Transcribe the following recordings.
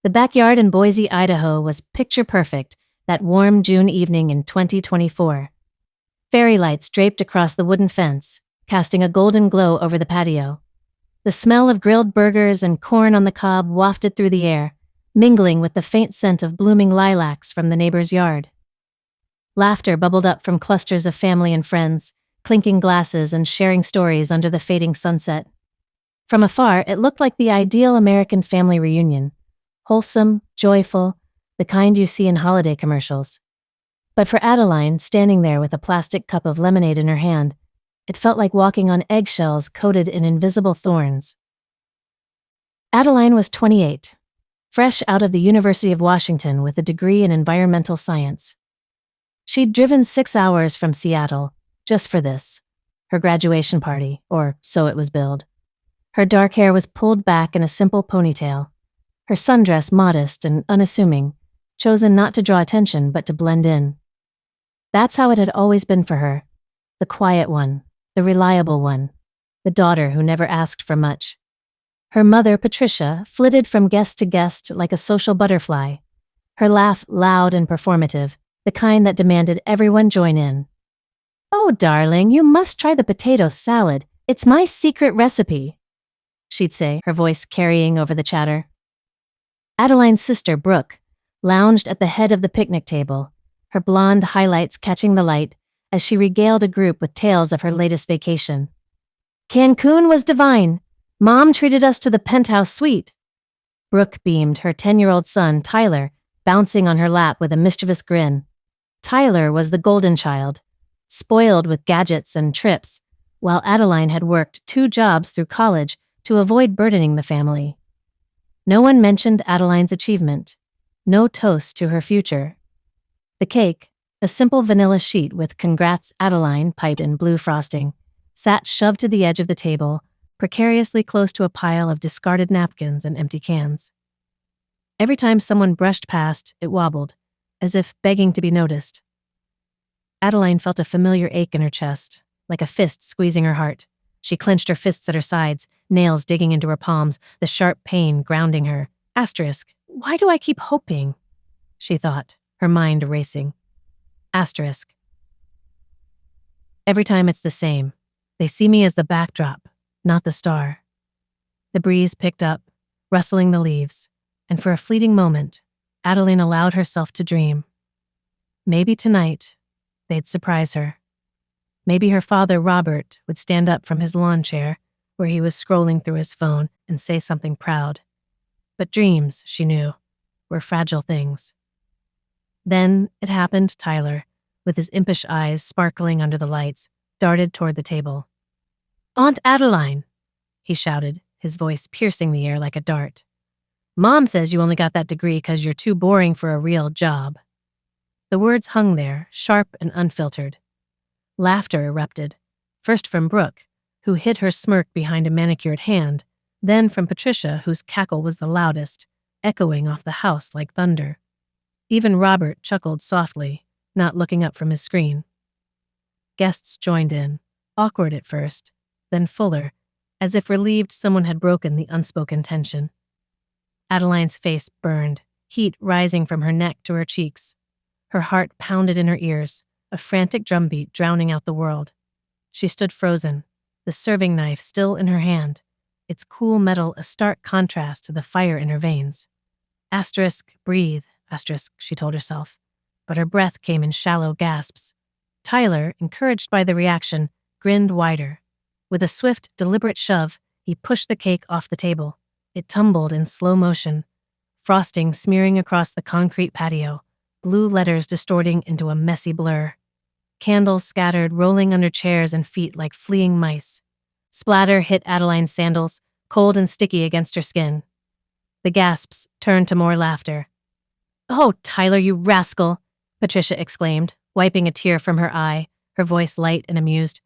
The backyard in Boise, Idaho was picture perfect that warm June evening in 2024. Fairy lights draped across the wooden fence, casting a golden glow over the patio. The smell of grilled burgers and corn on the cob wafted through the air, mingling with the faint scent of blooming lilacs from the neighbor's yard. Laughter bubbled up from clusters of family and friends, clinking glasses and sharing stories under the fading sunset. From afar, it looked like the ideal American family reunion. Wholesome, joyful, the kind you see in holiday commercials. But for Adeline, standing there with a plastic cup of lemonade in her hand, it felt like walking on eggshells coated in invisible thorns. Adeline was 28, fresh out of the University of Washington with a degree in environmental science. She'd driven 6 hours from Seattle, just for this, her graduation party, or so it was billed. Her dark hair was pulled back in a simple ponytail, her sundress modest and unassuming, chosen not to draw attention but to blend in. That's how it had always been for her, the quiet one, the reliable one, the daughter who never asked for much. Her mother, Patricia, flitted from guest to guest like a social butterfly, her laugh loud and performative, the kind that demanded everyone join in. "Oh, darling, you must try the potato salad. It's my secret recipe," she'd say, her voice carrying over the chatter. Adeline's sister, Brooke, lounged at the head of the picnic table, her blonde highlights catching the light as she regaled a group with tales of her latest vacation. "Cancun was divine. Mom treated us to the penthouse suite." Brooke beamed, her 10-year-old son, Tyler, bouncing on her lap with a mischievous grin. Tyler was the golden child, spoiled with gadgets and trips, while Adeline had worked 2 jobs through college to avoid burdening the family. No one mentioned Adeline's achievement, no toast to her future. The cake, a simple vanilla sheet with "Congrats, Adeline" piped in blue frosting, sat shoved to the edge of the table, precariously close to a pile of discarded napkins and empty cans. Every time someone brushed past, it wobbled, as if begging to be noticed. Adeline felt a familiar ache in her chest, like a fist squeezing her heart. She clenched her fists at her sides, nails digging into her palms, the sharp pain grounding her. Asterisk. Why do I keep hoping? She thought, her mind racing. Asterisk. Every time it's the same. They see me as the backdrop, not the star. The breeze picked up, rustling the leaves, and for a fleeting moment, Adeline allowed herself to dream. Maybe tonight, they'd surprise her. Maybe her father, Robert, would stand up from his lawn chair, where he was scrolling through his phone, and say something proud. But dreams, she knew, were fragile things. Then it happened. Tyler, with his impish eyes sparkling under the lights, darted toward the table. "Aunt Adeline," he shouted, his voice piercing the air like a dart. "Mom says you only got that degree 'cause you're too boring for a real job." The words hung there, sharp and unfiltered. Laughter erupted, first from Brooke, who hid her smirk behind a manicured hand, then from Patricia, whose cackle was the loudest, echoing off the house like thunder. Even Robert chuckled softly, not looking up from his screen. Guests joined in, awkward at first, then fuller, as if relieved someone had broken the unspoken tension. Adeline's face burned, heat rising from her neck to her cheeks. Her heart pounded in her ears, a frantic drumbeat drowning out the world. She stood frozen, the serving knife still in her hand, its cool metal a stark contrast to the fire in her veins. Asterisk, breathe, asterisk, she told herself, but her breath came in shallow gasps. Tyler, encouraged by the reaction, grinned wider. With a swift, deliberate shove, he pushed the cake off the table. It tumbled in slow motion, frosting smearing across the concrete patio, blue letters distorting into a messy blur. Candles scattered, rolling under chairs and feet like fleeing mice. Splatter hit Adeline's sandals, cold and sticky against her skin. The gasps turned to more laughter. "Oh, Tyler, you rascal," Patricia exclaimed, wiping a tear from her eye, her voice light and amused.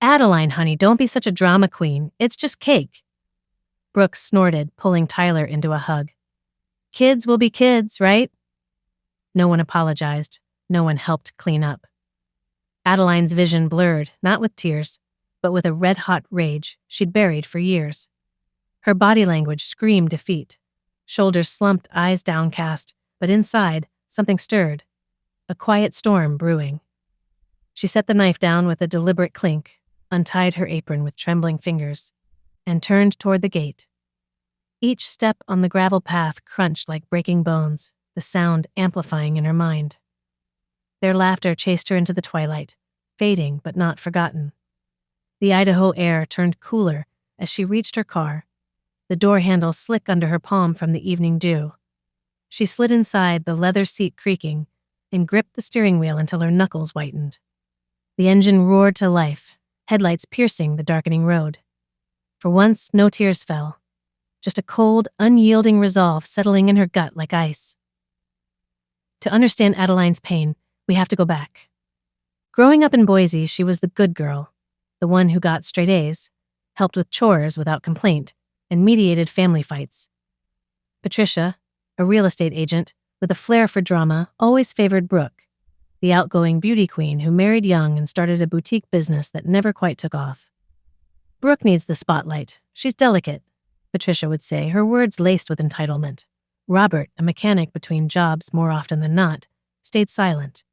"Adeline, honey, don't be such a drama queen. It's just cake." Brooke snorted, pulling Tyler into a hug. "Kids will be kids, right?" No one apologized. No one helped clean up. Adeline's vision blurred, not with tears, but with a red-hot rage she'd buried for years. Her body language screamed defeat. shoulders slumped, eyes downcast, but inside, something stirred. A quiet storm brewing. She set the knife down with a deliberate clink, untied her apron with trembling fingers, and turned toward the gate. Each step on the gravel path crunched like breaking bones, the sound amplifying in her mind. Their laughter chased her into the twilight, fading but not forgotten. The Idaho air turned cooler as she reached her car, the door handle slick under her palm from the evening dew. She slid inside, the leather seat creaking, and gripped the steering wheel until her knuckles whitened. The engine roared to life, headlights piercing the darkening road. For once, no tears fell, just a cold, unyielding resolve settling in her gut like ice. To understand Adeline's pain, we have to go back. Growing up in Boise, she was the good girl, the one who got straight A's, helped with chores without complaint, and mediated family fights. Patricia, a real estate agent with a flair for drama, always favored Brooke, the outgoing beauty queen who married young and started a boutique business that never quite took off. Brooke needs the spotlight. She's delicate, Patricia would say, her words laced with entitlement. Robert, a mechanic between jobs more often than not, stayed silent,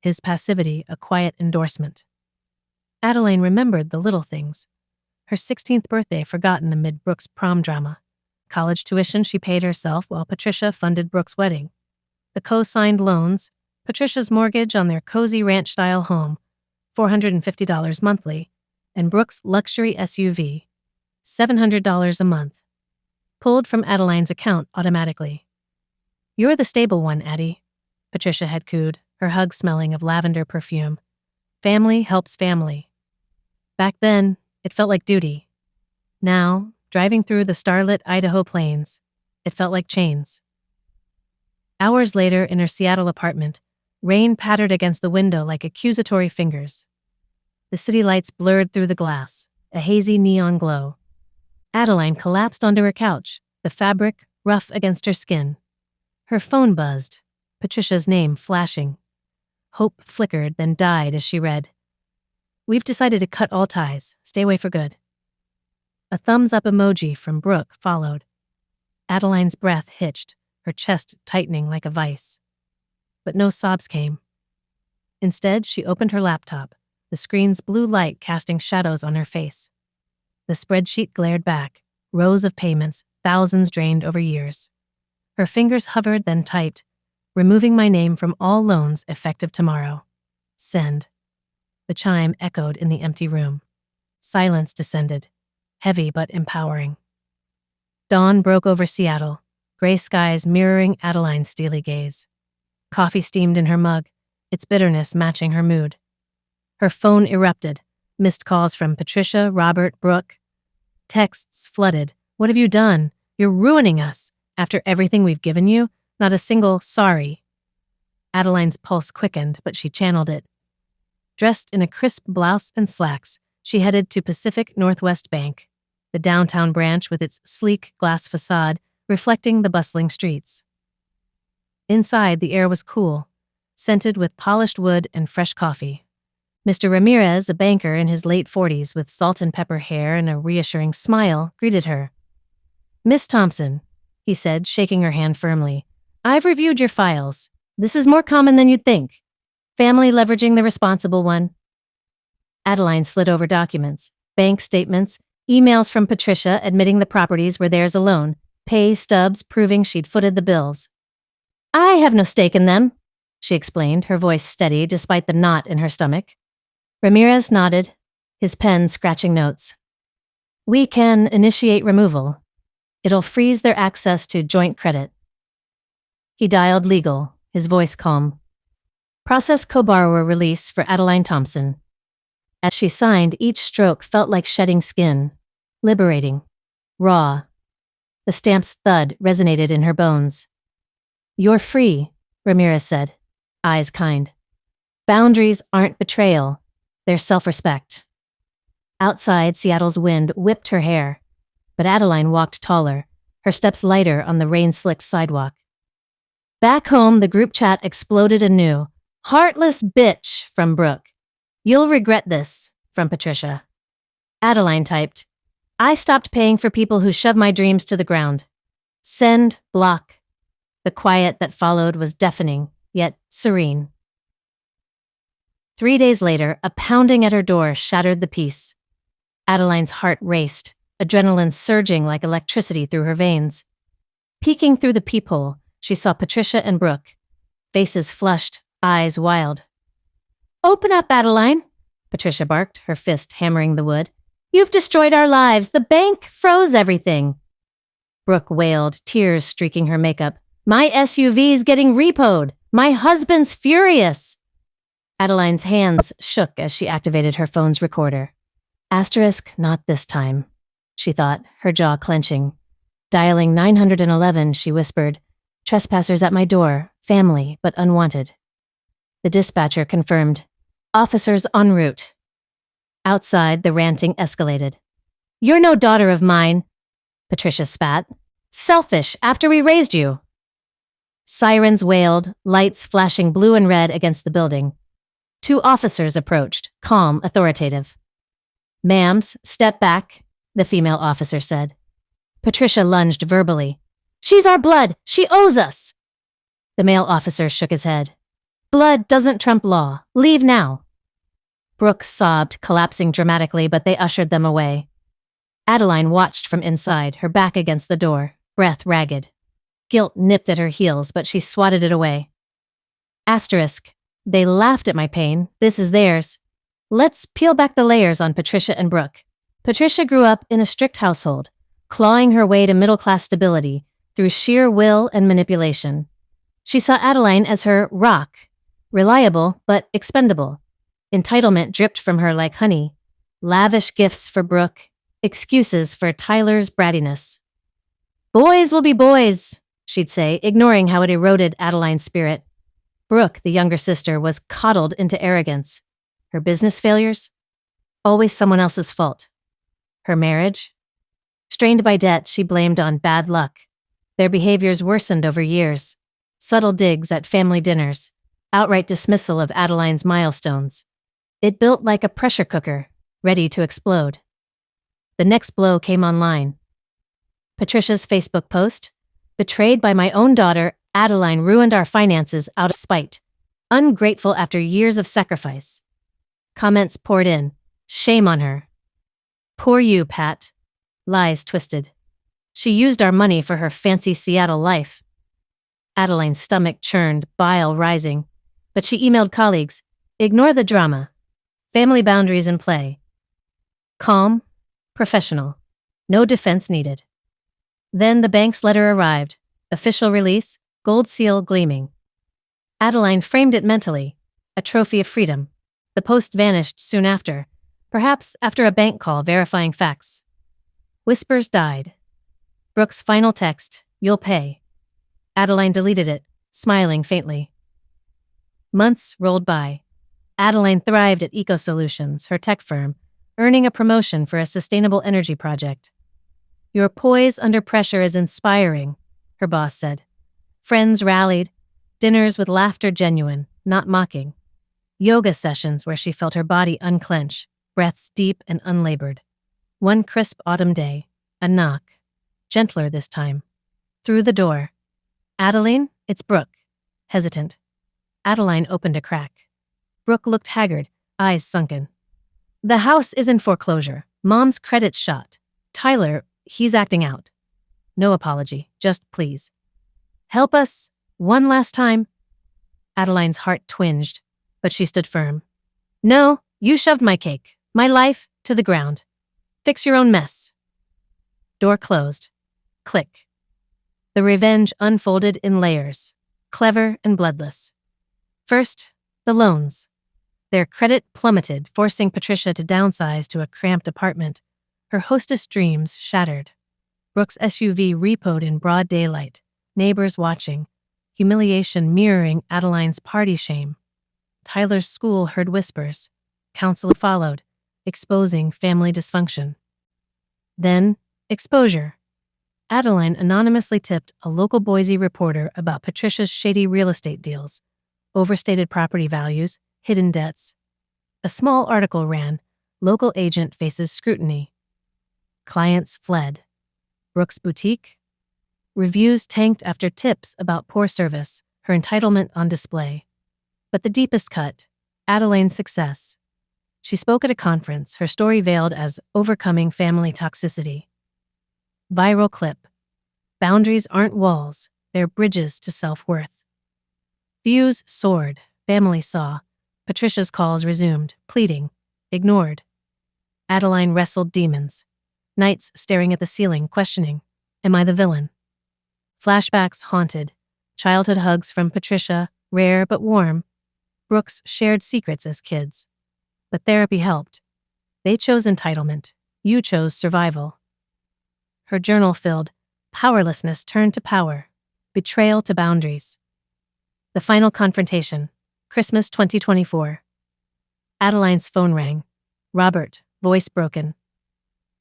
his passivity a quiet endorsement. Adeline remembered the little things. Her 16th birthday forgotten amid Brooke's prom drama. College tuition she paid herself while Patricia funded Brooke's wedding. The co-signed loans, Patricia's mortgage on their cozy ranch-style home, $450 monthly, and Brooke's luxury SUV, $700 a month, pulled from Adeline's account automatically. "You're the stable one, Addie," Patricia had cooed, her hug smelling of lavender perfume. "Family helps family." Back then, it felt like duty. Now, driving through the starlit Idaho plains, it felt like chains. Hours later, in her Seattle apartment, rain pattered against the window like accusatory fingers. The city lights blurred through the glass, a hazy neon glow. Adeline collapsed onto her couch, the fabric rough against her skin. Her phone buzzed, Patricia's name flashing. Hope flickered, then died as she read, "We've decided to cut all ties. Stay away for good." A thumbs-up emoji from Brooke followed. Adeline's breath hitched, her chest tightening like a vice. But no sobs came. Instead, she opened her laptop, the screen's blue light casting shadows on her face. The spreadsheet glared back, rows of payments, thousands drained over years. Her fingers hovered, then typed, "Removing my name from all loans effective tomorrow. Send." The chime echoed in the empty room. Silence descended, heavy but empowering. Dawn broke over Seattle, gray skies mirroring Adeline's steely gaze. Coffee steamed in her mug, its bitterness matching her mood. Her phone erupted, missed calls from Patricia, Robert, Brooke. Texts flooded. "What have you done? You're ruining us. After everything we've given you, not a single sorry." Adeline's pulse quickened, but she channeled it. Dressed in a crisp blouse and slacks, she headed to Pacific Northwest Bank, the downtown branch with its sleek glass facade reflecting the bustling streets. Inside, the air was cool, scented with polished wood and fresh coffee. Mr. Ramirez, a banker in his late 40s with salt and pepper hair and a reassuring smile, greeted her. "Miss Thompson," he said, shaking her hand firmly, "I've reviewed your files. This is more common than you'd think. Family leveraging the responsible one." Adeline slid over documents, bank statements, emails from Patricia admitting the properties were theirs alone, pay stubs proving she'd footed the bills. "I have no stake in them," she explained, her voice steady despite the knot in her stomach. Ramirez nodded, his pen scratching notes. "We can initiate removal. It'll freeze their access to joint credit." He dialed legal, his voice calm. "Process co-borrower release for Adeline Thompson." As she signed, each stroke felt like shedding skin, liberating, raw. The stamp's thud resonated in her bones. "You're free," Ramirez said, eyes kind. "Boundaries aren't betrayal, they're self-respect." Outside, Seattle's wind whipped her hair, but Adeline walked taller, her steps lighter on the rain-slicked sidewalk. Back home, the group chat exploded anew. "Heartless bitch," from Brooke. "You'll regret this," from Patricia. Adeline typed, "I stopped paying for people who shove my dreams to the ground." Send, block. The quiet that followed was deafening, yet serene. 3 days later, a pounding at her door shattered the peace. Adeline's heart raced, adrenaline surging like electricity through her veins. Peeking through the peephole, she saw Patricia and Brooke, faces flushed, eyes wild. "Open up, Adeline," Patricia barked, her fist hammering the wood. "You've destroyed our lives. The bank froze everything." Brooke wailed, tears streaking her makeup. "My SUV's getting repoed. My husband's furious." Adeline's hands shook as she activated her phone's recorder. Asterisk, not this time, she thought, her jaw clenching. Dialing 911, she whispered, "Trespassers at my door, family, but unwanted." The dispatcher confirmed, "Officers en route." Outside, the ranting escalated. "You're no daughter of mine," Patricia spat. "Selfish after we raised you." Sirens wailed, lights flashing blue and red against the building. 2 officers approached, calm, authoritative. "Ma'ams, step back," the female officer said. Patricia lunged verbally. "She's our blood! She owes us!" The male officer shook his head. "Blood doesn't trump law. Leave now." Brooke sobbed, collapsing dramatically, but they ushered them away. Adeline watched from inside, her back against the door, breath ragged. Guilt nipped at her heels, but she swatted it away. Asterisk. They laughed at my pain. This is theirs. Let's peel back the layers on Patricia and Brooke. Patricia grew up in a strict household, clawing her way to middle-class stability through sheer will and manipulation. She saw Adeline as her rock, reliable but expendable. Entitlement dripped from her like honey. Lavish gifts for Brooke, excuses for Tyler's brattiness. "Boys will be boys," she'd say, ignoring how it eroded Adeline's spirit. Brooke, the younger sister, was coddled into arrogance. Her business failures? Always someone else's fault. Her marriage? Strained by debt, she blamed on bad luck. Their behaviors worsened over years. Subtle digs at family dinners. Outright dismissal of Adeline's milestones. It built like a pressure cooker, ready to explode. The next blow came online. Patricia's Facebook post, "Betrayed by my own daughter, Adeline ruined our finances out of spite. Ungrateful after years of sacrifice." Comments poured in. "Shame on her." "Poor you, Pat." Lies twisted. "She used our money for her fancy Seattle life." Adeline's stomach churned, bile rising. But she emailed colleagues, "Ignore the drama. Family boundaries in play." Calm, professional. No defense needed. Then the bank's letter arrived. Official release, gold seal gleaming. Adeline framed it mentally, a trophy of freedom. The post vanished soon after, perhaps after a bank call verifying facts. Whispers died. Brooke's final text, "You'll pay." Adeline deleted it, smiling faintly. Months rolled by. Adeline thrived at Eco Solutions, her tech firm, earning a promotion for a sustainable energy project. "Your poise under pressure is inspiring," her boss said. Friends rallied, dinners with laughter genuine, not mocking. Yoga sessions where she felt her body unclench, breaths deep and unlabored. One crisp autumn day, a knock, gentler this time. Through the door. "Adeline, it's Brooke." Hesitant. Adeline opened a crack. Brooke looked haggard, eyes sunken. "The house is in foreclosure. Mom's credit's shot. Tyler, he's acting out." No apology, just please. "Help us, one last time." Adeline's heart twinged, but she stood firm. "No, you shoved my cake, my life, to the ground. Fix your own mess." Door closed. Click. The revenge unfolded in layers, clever and bloodless. First, the loans. Their credit plummeted, forcing Patricia to downsize to a cramped apartment. Her hostess dreams shattered. Brooke's SUV repoed in broad daylight, neighbors watching, humiliation mirroring Adeline's party shame. Tyler's school heard whispers. Counsel followed, exposing family dysfunction. Then, exposure. Adeline anonymously tipped a local Boise reporter about Patricia's shady real estate deals, overstated property values, hidden debts. A small article ran, "Local agent faces scrutiny." Clients fled. Brooke's boutique? Reviews tanked after tips about poor service, her entitlement on display. But the deepest cut, Adeline's success. She spoke at a conference, her story veiled as overcoming family toxicity. Viral clip. Boundaries aren't walls, they're bridges to self-worth. Views soared, family saw. Patricia's calls resumed, pleading, ignored. Adeline wrestled demons. Nights staring at the ceiling, questioning, am I the villain? Flashbacks haunted. Childhood hugs from Patricia, rare but warm. Brooks shared secrets as kids. But therapy helped. They chose entitlement. You chose survival. Her journal filled. Powerlessness turned to power. Betrayal to boundaries. The final confrontation. Christmas 2024. Adeline's phone rang. Robert, voice broken.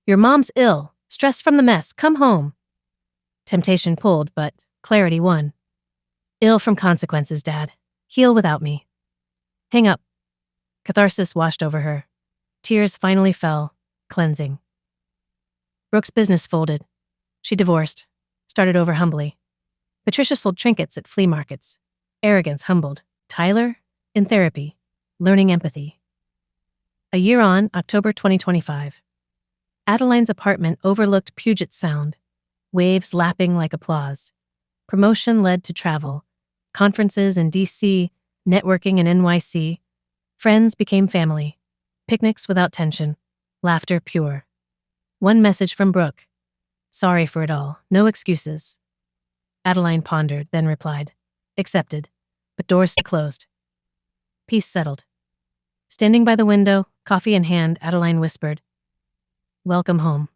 Your mom's ill. Stressed from the mess. Come home. Temptation pulled, but clarity won. Ill from consequences, Dad. Heal without me. Hang up. Catharsis washed over her. Tears finally fell, cleansing. Brooke's business folded. She divorced. Started over humbly. Patricia sold trinkets at flea markets. Arrogance humbled. Tyler, in therapy, learning empathy. A year on, October 2025. Adeline's apartment overlooked Puget Sound. Waves lapping like applause. Promotion led to travel. Conferences in D.C., networking in NYC. Friends became family. Picnics without tension. Laughter pure. One message from Brooke. Sorry for it all. No excuses. Adeline pondered, then replied. Accepted. But doors closed. Peace settled. Standing by the window, coffee in hand, Adeline whispered, welcome home.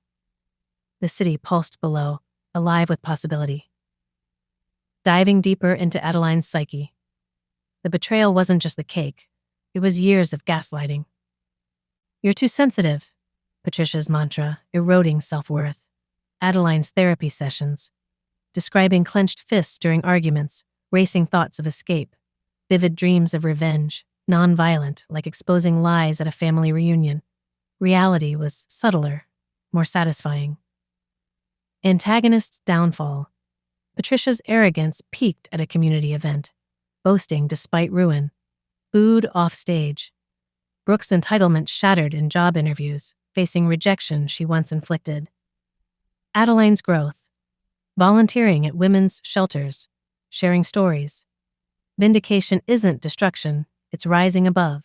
The city pulsed below, alive with possibility. Diving deeper into Adeline's psyche. The betrayal wasn't just the cake. It was years of gaslighting. You're too sensitive. Patricia's mantra, eroding self-worth. Adeline's therapy sessions. Describing clenched fists during arguments, racing thoughts of escape. Vivid dreams of revenge, non-violent, like exposing lies at a family reunion. Reality was subtler, more satisfying. Antagonist's downfall. Patricia's arrogance peaked at a community event, boasting despite ruin. Booed off stage. Brooke's entitlement shattered in job interviews, facing rejection she once inflicted. Adeline's growth. Volunteering at women's shelters, sharing stories. Vindication isn't destruction, it's rising above.